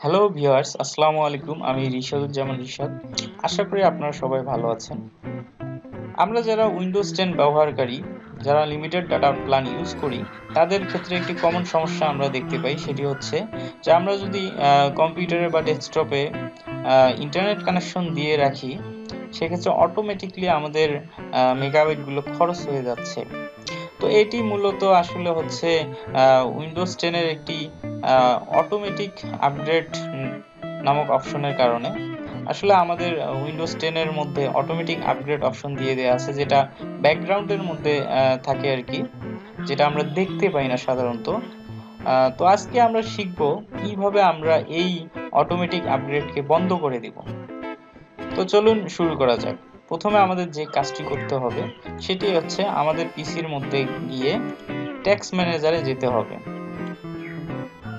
Hello viewers, আসসালামু আলাইকুম। আমি রিশাদুজ্জামান রিশাদ। আশা করি আপনারা সবাই ভালো আছেন। আমরা যারা উইন্ডোজ 10 ব্যবহারকারী, যারা লিমিটেড ডাটা প্ল্যান ইউজ করি, তাদের ক্ষেত্রে একটি কমন সমস্যা আমরা দেখতে পাই। সেটি হচ্ছে যে আমরা যদি কম্পিউটারে বা ডেস্কটপে ইন্টারনেট কানেকশন দিয়ে রাখি, সেক্ষেত্রে অটোমেটিকলি আমাদের মেগাবাইটগুলো খরচ হয়ে যাচ্ছে। তো এটি মূলত আসলে হচ্ছে উইন্ডোজ 10 এর একটি অটোমেটিক আপগ্রেড নামক অপশনের কারণে। আসলে আমাদের উইন্ডোজ 10 এর মধ্যে অটোমেটিক আপগ্রেড অপশন দিয়ে দেওয়া আছে, যেটা ব্যাকগ্রাউন্ডের মধ্যে থাকে আর কি, যেটা আমরা দেখতে পাই না সাধারণত। তো আজকে আমরা শিখব কিভাবে আমরা এই অটোমেটিক আপগ্রেডকে বন্ধ করে দিব। তো চলুন শুরু করা যাক। প্রথমে আমাদের যে কাজটি করতে হবে সেটি হচ্ছে আমাদের পিসির মধ্যে গিয়ে টেক্সট ম্যানেজারে যেতে হবে।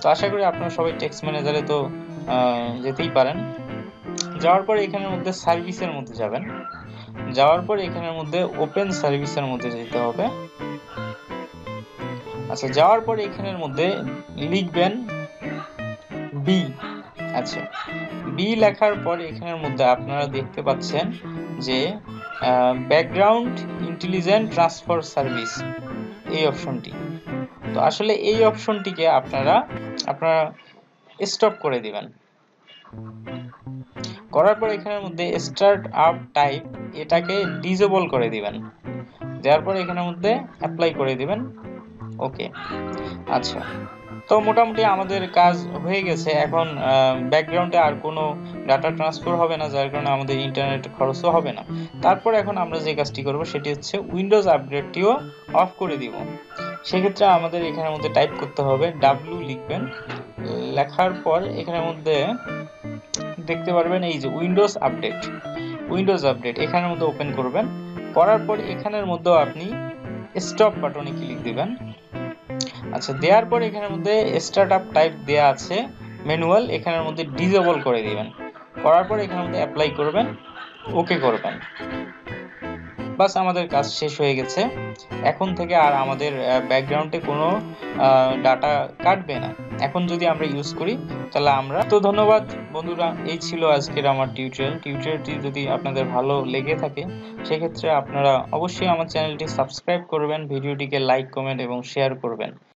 তো আশা করি আপনারা সবাই টেক্সট ম্যানেজারে তো যেতেই পারেন। যাওয়ার পর এখানের মধ্যে সার্ভিসের মধ্যে যাবেন। যাওয়ার পর এখানের মধ্যে ওপেন সার্ভিসের মধ্যে যেতে হবে। আচ্ছা, যাওয়ার পর এখানের মধ্যে লিখবেন বি। আচ্ছা, বি লেখার পর এখানের মধ্যে আপনারা দেখতে পাচ্ছেন যে ব্যাকগ্রাউন্ড ইন্টেলিজেন্ট ট্রান্সফার সার্ভিস, এই অপশনটি। তো আসলে এই অপশনটিকে আপনারা স্টপ করে দিবেন। করার পর এখানের মধ্যে স্টার্ট আপ টাইপ, এটাকে ডিসেবল করে দিবেন। দেওয়ার পর এখানের মধ্যে অ্যাপ্লাই করে দিবেন। ওকে। আচ্ছা, তো মোটামুটি আমাদের কাজ হয়ে গেছে। এখন ব্যাকগ্রাউন্ডে আর কোনো ডাটা ট্রান্সফার হবে না, যার কারণে আমাদের ইন্টারনেট খরচও হবে না। তারপর এখন আমরা যে কাজটি করব সেটি হচ্ছে উইন্ডোজ আপগ্রেডটিও অফ করে দিব। সেক্ষেত্রে আমাদের এখানের মধ্যে টাইপ করতে হবে ডাব্লিউ লিখবেন। লেখার পর এখানের মধ্যে দেখতে পারবেন এই যে উইন্ডোজ আপডেট এখানের মধ্যে ওপেন করবেন। করার পর এখানের মধ্যেও আপনি স্টপ বাটনে ক্লিক দিবেন। আচ্ছা, দেওয়ার পর এখানের মধ্যে স্টার্ট আপ টাইপ দেয়া আছে ম্যানুয়াল, এখানের মধ্যে ডিসেবল করে দিবেন। করার পর এখানের মধ্যে অ্যাপ্লাই করবেন, ওকে করবেন। বাস, আমাদের কাজ শেষ হয়ে গেছে। এখন থেকে আর আমাদের ব্যাকগ্রাউন্ডে কোনো ডাটা কাটবে না এখন যদি আমরা ইউজ করি। তাহলে আমরা তো ধন্যবাদ বন্ধুরা, এই ছিল আজকের আমার টিউটোরিয়ালটি। যদি আপনাদের ভালো লেগে থাকে সেক্ষেত্রে আপনারা অবশ্যই আমার চ্যানেলটি সাবস্ক্রাইব করবেন, ভিডিওটিকে লাইক, কমেন্ট এবং শেয়ার করবেন।